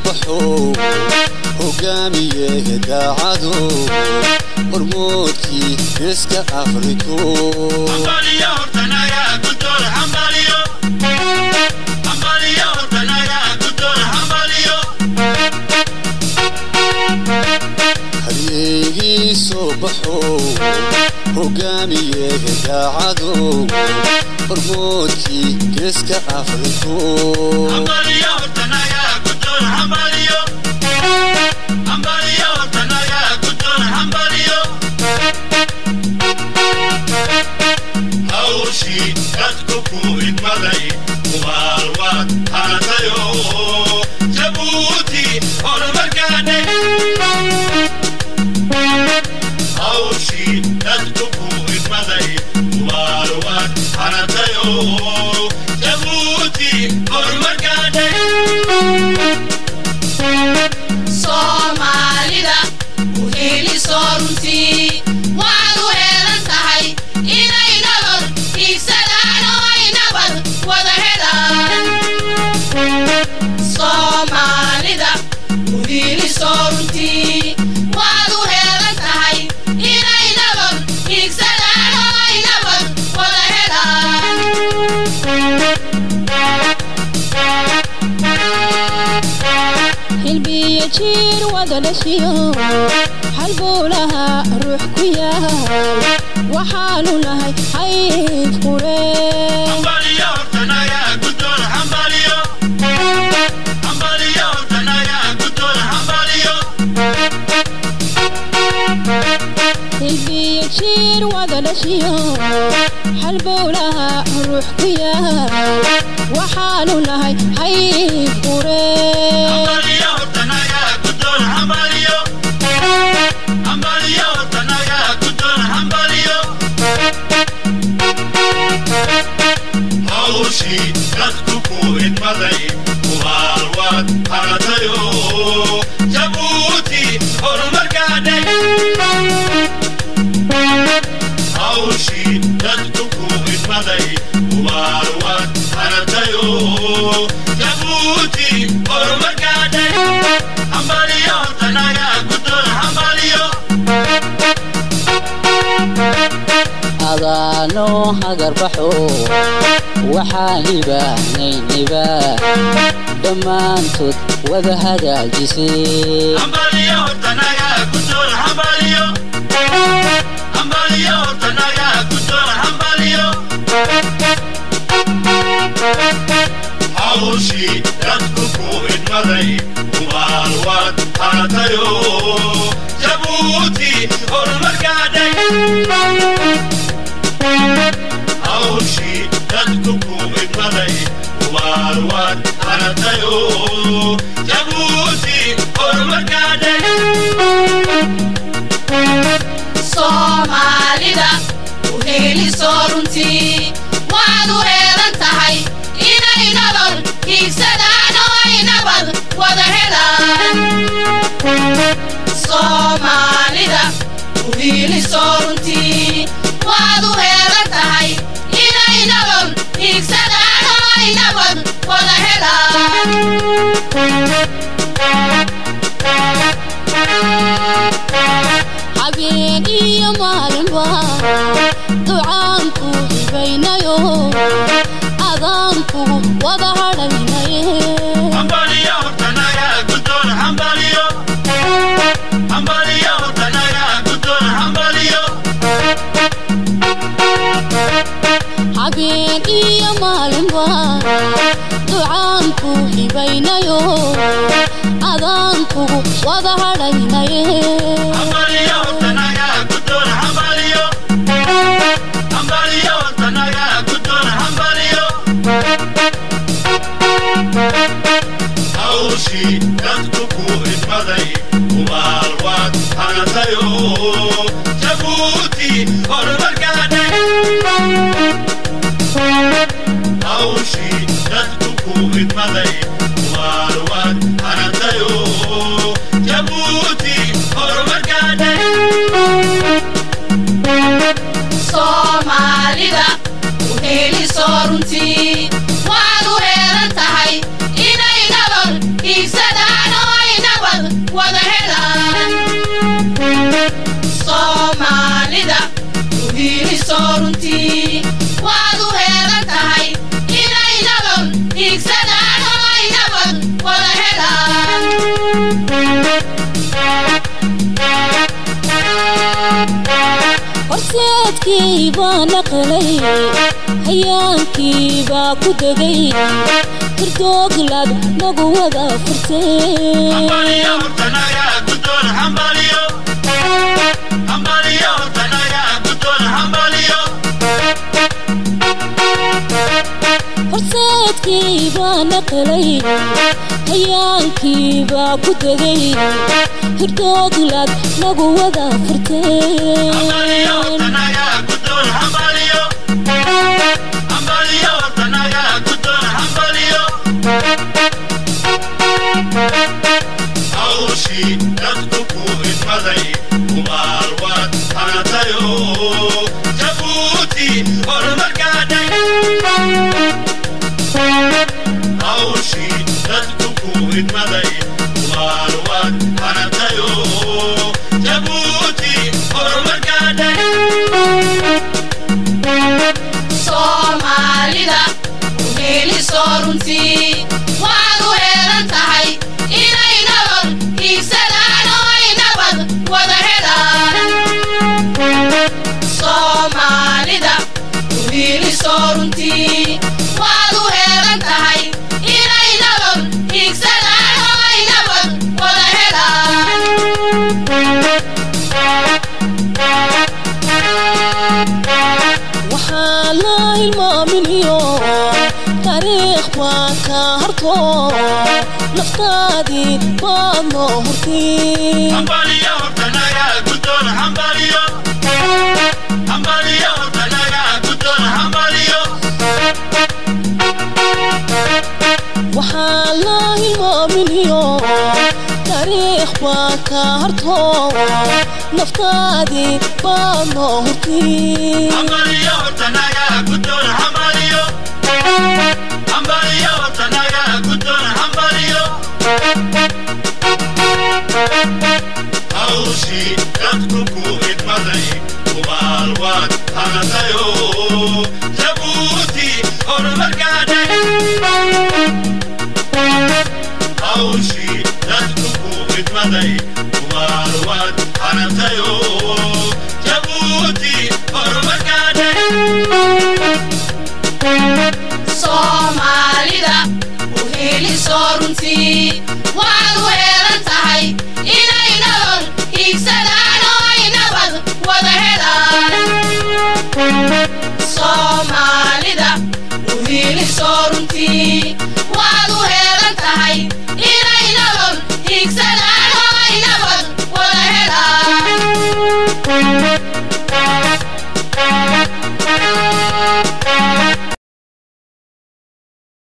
صبحو وقامي داعدو ورموتي يسكا أفريكو حنباليو هرتنا يا كدور حنباليو حنباليو هرتنا يا كدور حنباليو هريقي صبحو وقامي داعدو ورموتي يسكا أفريكو حنباليو هرتنا يا كدور حنباليو حنباليو هرتنا يا كدور حنباليو هاوشي كتكوكو إدمالي ومالوات هانتايو جبوتي هرمكاني هاوشي كتكوكو إدمالي ومالوات هانتايو جبوتي هرمكاني Somalida uheli sorunti wadu helan tahay inay nabad igsadaan oo ay nabad wada helaan Somalida uheli sorunti wadu helan tahay inay nabad igsadaan oo ay nabad wada helaan قلبي يجير ودلشيو حلبولها روح كيال وحالو لها حيث قريب حنباليو هرتنا يا كدور حنباليو حنباليو هرتنا يا كدور حنباليو قلبي يجير ودلشيو حلبولها روح كيال وحالو لها حيث قريب حنباليو هرتنا يا كدور حنباليو حنباليو هرتنا يا كدور حنباليو هاوشي كتكوكو إدمالي ومالوات هانتايو جبوتي هرمكاني هاوشي كتكوكو إدمالي ومالوات هانتايو جبوتي هرمكاني حنباليو هرتنا يا كدور حنباليو أضانو هجر بحو وحالبا نينبا دمانتود وذهدا الجسيم حنباليو هرتنا يا كدور حنباليو حنباليو هرتنا يا كدور حنباليو هاوشي كتكوكو إدمالي ومالوات هانتايو جبوتي هرمكاني هاوشي كتكوكو إدمالي ومالوات هانتايو جبوتي هرمكاني Somalida uheli sorunti wadu helan tahay inay nabad igsadaan oo ay nabad wada helaan Somalida uheli sorunti wadu helan tahay inay nabad igsadaan oo ay nabad wada helaan حبيبي يا مالنبا دعانكو بينيو أذانكو وظهريني حنباليو هرتنا يا كدور حنباليو حنباليو هرتنا يا كدور حنباليو حبيبي يا مالنبا دعانكو بينيو أذانكو وظهريني حنباليو هرتنا يا كدور حنباليو حنباليو هرتنا يا كدور حنباليو هاوشي كتكوكو إدمالي ومالوات هانتايو جبوتي هرمكاني هاوشي كتكوكو إدمالي ومالوات هانتايو جبوتي هرمكاني Somalida uheli sorunti wadu helan tahay inay nabad igsadaan horseedkii baa naqlay hayaankii baa ku degay hirdooglad nagu wada furtay hambaliyo hortanaga guddoon hambaliyo hambaliyo hortanaga guddoon hambaliyo horseedkii baa naqlay hayaankii baa ku degay hirdooglad nagu wada furtay hambaliyo hortanaga guddoon hambaliyo hambaliyo hortanaga guddoon hambaliyo hawshii dadku ku idmaday kumaalwaad hanatayo jabuuti horumarkaadhay hawshii dadku ku idmaday kumaalwaad hanatayo jabuuti horumarkaadhay soomaalida u heeliso runtii waad u heelan tahay inay nabad hiigsadaan oo ay nabad wada helaan soomaalida u heeliso runtii waad u heelan tahay inay nabad hiigsadaan oo ay nabad wada helaan waxaa la ilmaaminiyo taariikh baa ka harto naftaadii baad noo hurtay hambaliyo hortanaga guddoon hambaliyo hambaliyo hortanaga guddoon hambaliyo waxaa la ilmaaminiyo taariikh baa ka harto naftaadii baad noo hurtay hambaliyo hortanaga guddoon hambaliyo hambaliyo hortanaga guddoon hambaliyo hawshii dadku ku idmaday kumaalwaad hanatayo jabuuti horumarkaadhay hawshii dadku ku idmaday kumaalwaad hanatayo jabuuti horumarkaadhay soomaalida u heeliso runtii waad u heelan tahay inay nabad hiigsadaan oo ay nabad wada helaan soomaalida u heeliso runtii